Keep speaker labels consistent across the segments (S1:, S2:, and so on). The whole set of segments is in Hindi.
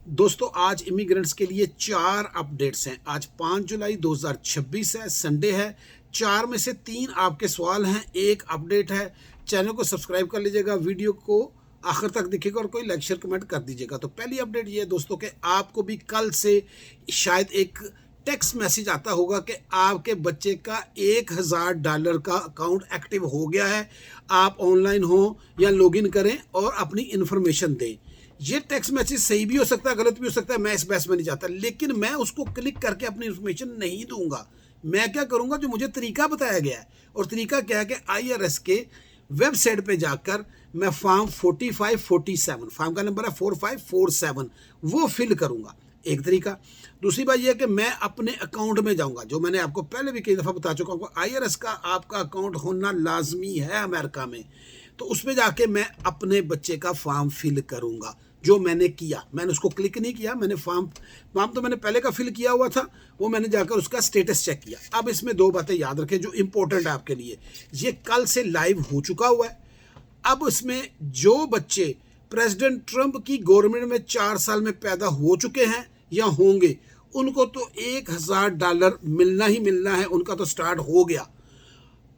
S1: दोस्तों आज इमिग्रेंट्स के लिए 4 अपडेट्स हैं। आज 5 जुलाई 2026 है, संडे है। 4 में से 3 आपके सवाल हैं, 1 अपडेट है। चैनल को सब्सक्राइब कर लीजिएगा, वीडियो को आखिर तक देखिएगा और कोई लाइक शेयर कमेंट कर दीजिएगा। तो पहली अपडेट ये है दोस्तों कि आपको भी कल से शायद एक टेक्स्ट मैसेज आता होगा कि आपके बच्चे का $1000 का अकाउंट एक्टिव हो गया है। आप ऑनलाइन हो या लॉगिन करें और अपनी इन्फॉर्मेशन दें। ये टेक्स्ट मैसेज सही भी हो सकता है, गलत भी हो सकता है, मैं इस बहस में नहीं जाता, लेकिन मैं उसको क्लिक करके अपनी इन्फॉर्मेशन नहीं दूंगा। मैं क्या करूंगा, जो मुझे तरीका बताया गया है, और तरीका क्या है कि IRS के वेबसाइट पे जाकर मैं फॉर्म 4547, फॉर्म का नंबर है 4547, वो फिल करूंगा। एक तरीका। दूसरी बात यह है कि मैं अपने अकाउंट में जाऊंगा, जो मैंने आपको पहले भी कई दफ़ा बता चुका हूँ। IRS का आपका अकाउंट होना लाजमी है अमेरिका में। तो उसमें जाके मैं अपने बच्चे का फॉर्म फिल करूंगा, जो मैंने किया। मैंने उसको क्लिक नहीं किया, मैंने फॉर्म तो मैंने पहले का फिल किया हुआ था, वो मैंने जाकर उसका स्टेटस चेक किया। अब इसमें 2 बातें याद रखें जो इंपॉर्टेंट है आपके लिए। ये कल से लाइव हो चुका हुआ है। अब इसमें जो बच्चे प्रेसिडेंट ट्रंप की गवर्नमेंट में 4 साल में पैदा हो चुके हैं या होंगे, उनको तो $1000 मिलना ही मिलना है, उनका तो स्टार्ट हो गया।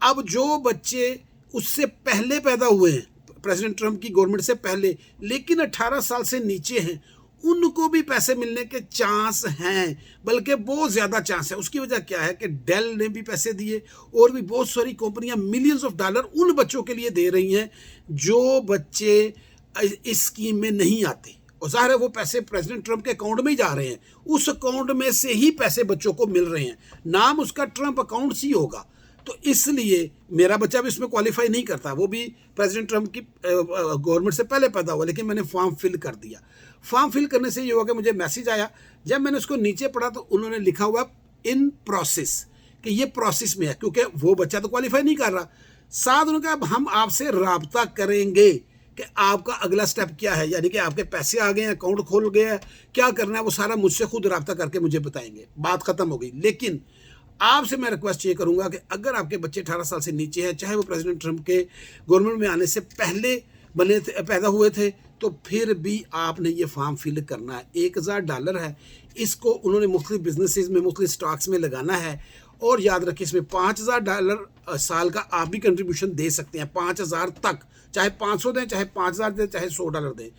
S1: अब जो बच्चे उससे पहले पैदा हुए हैं, प्रेसिडेंट ट्रंप की गवर्नमेंट से पहले, लेकिन 18 साल से नीचे हैं, उनको भी पैसे मिलने के चांस हैं, बल्कि बहुत ज़्यादा चांस है। उसकी वजह क्या है कि डेल ने भी पैसे दिए और भी बहुत सारी कंपनियां मिलियंस ऑफ डॉलर उन बच्चों के लिए दे रही हैं जो बच्चे इस स्कीम में नहीं आते। और ज़ाहिर है वो पैसे प्रेसिडेंट ट्रंप के अकाउंट में ही जा रहे हैं, उस अकाउंट में से ही पैसे बच्चों को मिल रहे हैं। नाम उसका ट्रंप अकाउंट ही होगा। तो इसलिए मेरा बच्चा भी इसमें क्वालिफाई नहीं करता, वो भी प्रेसिडेंट ट्रंप की गवर्नमेंट से पहले पैदा हुआ, लेकिन मैंने फॉर्म फिल कर दिया। फॉर्म फिल करने से ये हुआ कि मुझे मैसेज आया। जब मैंने उसको नीचे पढ़ा तो उन्होंने लिखा हुआ इन प्रोसेस, कि ये प्रोसेस में है, क्योंकि वो बच्चा तो क्वालिफाई नहीं कर रहा। साथ उन्होंने कहा अब हम आपसे राब्ता करेंगे कि आपका अगला स्टेप क्या है, यानी कि आपके पैसे आ गए हैं, अकाउंट खोल गया है, क्या करना है वो सारा मुझसे खुद राब्ता करके मुझे बताएंगे। बात खत्म हो गई। लेकिन आपसे मैं रिक्वेस्ट ये करूंगा कि अगर आपके बच्चे 18 साल से नीचे हैं, चाहे वो प्रेसिडेंट ट्रंप के गवर्नमेंट में आने से पहले बने थे, पैदा हुए थे, तो फिर भी आपने ये फॉर्म फिल करना है। $1000 है, इसको उन्होंने मुख्तलिफ बिजनेसेस में, मुख्तलिफ स्टॉक्स में लगाना है। और याद रखिए इसमें $5000 साल का आप भी कंट्रीब्यूशन दे सकते हैं, 5000 तक, चाहे 500 दें, चाहे 5000 दें, चाहे $100 दें।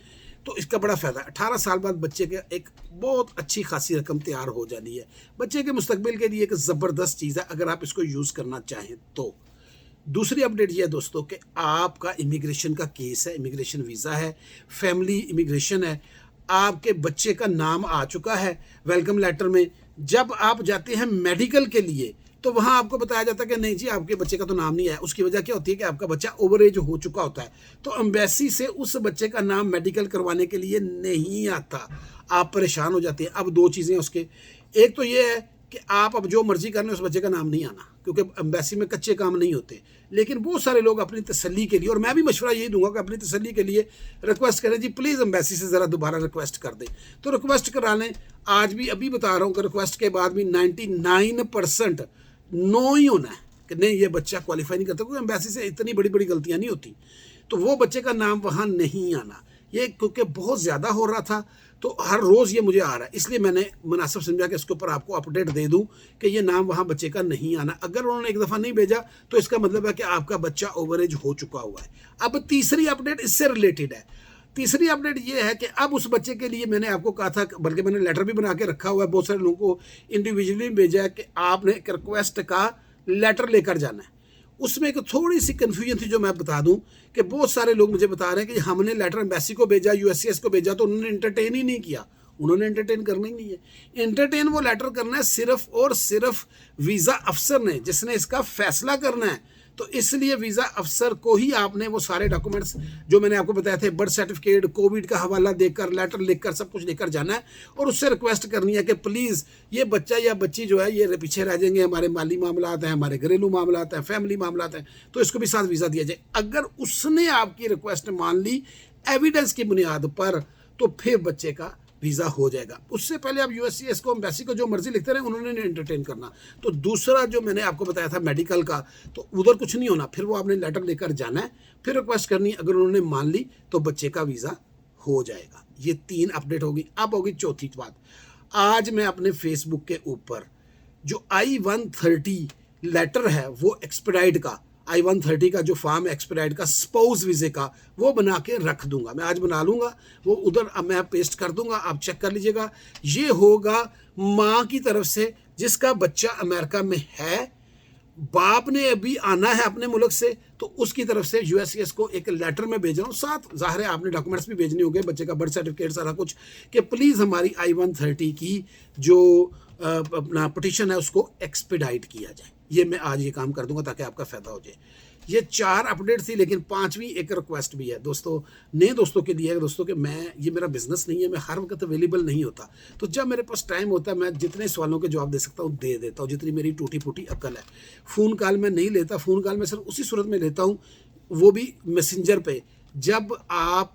S1: तो इसका बड़ा फ़ायदा है। 18 साल बाद बच्चे के एक बहुत अच्छी खासी रकम तैयार हो जानी है। बच्चे के मुस्तकबिल के लिए एक ज़बरदस्त चीज़ है अगर आप इसको यूज़ करना चाहें तो। दूसरी अपडेट ये है दोस्तों कि आपका इमिग्रेशन का केस है, इमिग्रेशन वीज़ा है, फैमिली इमिग्रेशन है, आपके बच्चे का नाम आ चुका है वेलकम लेटर में। जब आप जाते हैं मेडिकल के लिए तो वहाँ आपको बताया जाता है कि नहीं जी आपके बच्चे का तो नाम नहीं है। उसकी वजह क्या होती है कि आपका बच्चा ओवर एज हो चुका होता है, तो एम्बेसी से उस बच्चे का नाम मेडिकल करवाने के लिए नहीं आता। आप परेशान हो जाते हैं। अब 2 चीज़ें उसके, एक तो ये है कि आप अब जो मर्जी करने उस बच्चे का नाम नहीं आना, क्योंकि एम्बेसी में कच्चे काम नहीं होते। लेकिन बहुत सारे लोग अपनी तसल्ली के लिए, और मैं भी मशवरा यही दूंगा कि अपनी तसल्ली के लिए रिक्वेस्ट करें, जी प्लीज़ एम्बेसी से ज़रा दोबारा रिक्वेस्ट कर दें। तो रिक्वेस्ट करा लें। आज भी अभी बता रहा हूँ कि रिक्वेस्ट के बाद भी 99% नो ही होना है कि नहीं ये बच्चा क्वालिफाई नहीं करता, क्योंकि एम्बेसी से इतनी बड़ी बड़ी गलतियाँ नहीं होती। तो वो बच्चे का नाम वहाँ नहीं आना, ये क्योंकि बहुत ज़्यादा हो रहा था, तो हर रोज़ ये मुझे आ रहा है, इसलिए मैंने मुनासिब समझा कि इसके ऊपर आपको अपडेट दे दूं कि ये नाम वहाँ बच्चे का नहीं आना। अगर उन्होंने एक दफ़ा नहीं भेजा तो इसका मतलब है कि आपका बच्चा ओवरेज हो चुका हुआ है। अब तीसरी अपडेट इससे रिलेटेड है। तीसरी अपडेट ये है कि अब उस बच्चे के लिए मैंने आपको कहा था, बल्कि मैंने लेटर भी बना के रखा हुआ है, बहुत सारे लोगों को इंडिविजुअली भेजा है कि आपने एक रिक्वेस्ट का लेटर लेकर जाना है। उसमें एक थोड़ी सी कन्फ्यूजन थी जो मैं बता दूं कि बहुत सारे लोग मुझे बता रहे हैं कि हमने लेटर एम्बेसी को भेजा, USCIS को भेजा, तो उन्होंने एंटरटेन ही नहीं किया। उन्होंने एंटरटेन करना ही नहीं है। एंटरटेन वो लेटर करना है सिर्फ और सिर्फ वीज़ा अफसर ने, जिसने इसका फैसला करना है। तो इसलिए वीज़ा अफसर को ही आपने वो सारे डॉक्यूमेंट्स जो मैंने आपको बताया थे, बर्थ सर्टिफिकेट, कोविड का हवाला देकर, लेटर लिखकर, सब कुछ लेकर जाना है और उससे रिक्वेस्ट करनी है कि प्लीज़ ये बच्चा या बच्ची जो है ये पीछे रह जाएंगे, हमारे माली मामलात हैं, हमारे घरेलू मामलात हैं, फैमिली मामलात हैं, तो इसको भी साथ वीज़ा दिया जाए। अगर उसने आपकी रिक्वेस्ट मान ली एविडेंस की बुनियाद पर, तो फिर बच्चे का वीज़ा हो जाएगा। उससे पहले आप USCIS को, एम्बेसी को जो मर्जी लिखते रहे, उन्होंने नहीं एंटरटेन करना। तो दूसरा जो मैंने आपको बताया था मेडिकल का, तो उधर कुछ नहीं होना, फिर वो आपने लेटर लेकर जाना है, फिर रिक्वेस्ट करनी है। अगर उन्होंने मान ली तो बच्चे का वीज़ा हो जाएगा। ये 3 अपडेट होगी। अब होगी चौथी बात, आज मैं अपने फेसबुक के ऊपर जो I-130 लेटर है वो एक्सपेडाइट का, I-130 का जो फॉर्म एक्सपेडाइट का स्पाउस वीज़े का, वो बना के रख दूंगा। मैं आज बना लूँगा, वो उधर अब मैं पेस्ट कर दूंगा, आप चेक कर लीजिएगा। ये होगा माँ की तरफ से जिसका बच्चा अमेरिका में है, बाप ने अभी आना है अपने मुल्क से, तो उसकी तरफ से यूएससीएस को एक लेटर में भेज रहा हूँ। साथ जाहिर है आपने डॉक्यूमेंट्स भी भेजने होंगे, बच्चे का बर्थ सर्टिफिकेट सारा कुछ, कि प्लीज़ हमारी I-130 की जो अपना पिटीशन है उसको एक्सपेडाइट किया जाए। ये मैं आज ये काम कर दूंगा ताकि आपका फ़ायदा हो जाए। ये 4 अपडेट थी, लेकिन 5वीं एक रिक्वेस्ट भी है दोस्तों, नए दोस्तों के लिए दोस्तों, कि मैं, ये मेरा बिजनेस नहीं है, मैं हर वक्त अवेलेबल नहीं होता, तो जब मेरे पास टाइम होता है मैं जितने सवालों के जवाब दे सकता हूँ दे देता हूँ, जितनी मेरी टूटी फूटी अक्ल है। फ़ोन कॉल मैं नहीं लेता, फ़ोन कॉल मैं सिर्फ उसी सूरत में लेता हूँ, वो भी मैसेंजर पे, जब आप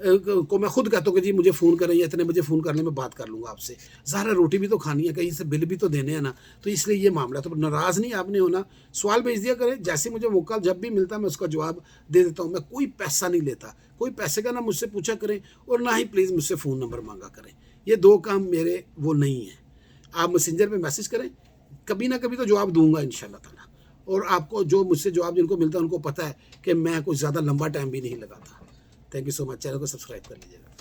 S1: को मैं खुद कहता हूँ कि जी मुझे फ़ोन करें या इतने बजे फ़ोन कर लें, मैं बात कर लूँगा आपसे। ज़ाहिर रोटी भी तो खानी है, कहीं से बिल भी तो देने हैं ना, तो इसलिए ये मामला। तो नाराज़ नहीं आपने होना, सवाल भेज दिया करें, जैसे मुझे मौका जब भी मिलता है मैं उसका जवाब दे देता हूँ। मैं कोई पैसा नहीं लेता, कोई पैसे का ना मुझसे पूछा करें और ना ही प्लीज़ मुझसे फ़ोन नंबर मांगा करें। ये 2 काम मेरे वो नहीं है। आप मैसेंजर पे मैसेज करें, कभी ना कभी तो जवाब दूंगा इंशाल्लाह ताला। और आपको जो मुझसे जवाब जिनको मिलता है उनको पता है कि मैं कुछ ज़्यादा लंबा टाइम भी नहीं लगाता। Thank you so much. Channel को सब्सक्राइब कर लीजिएगा।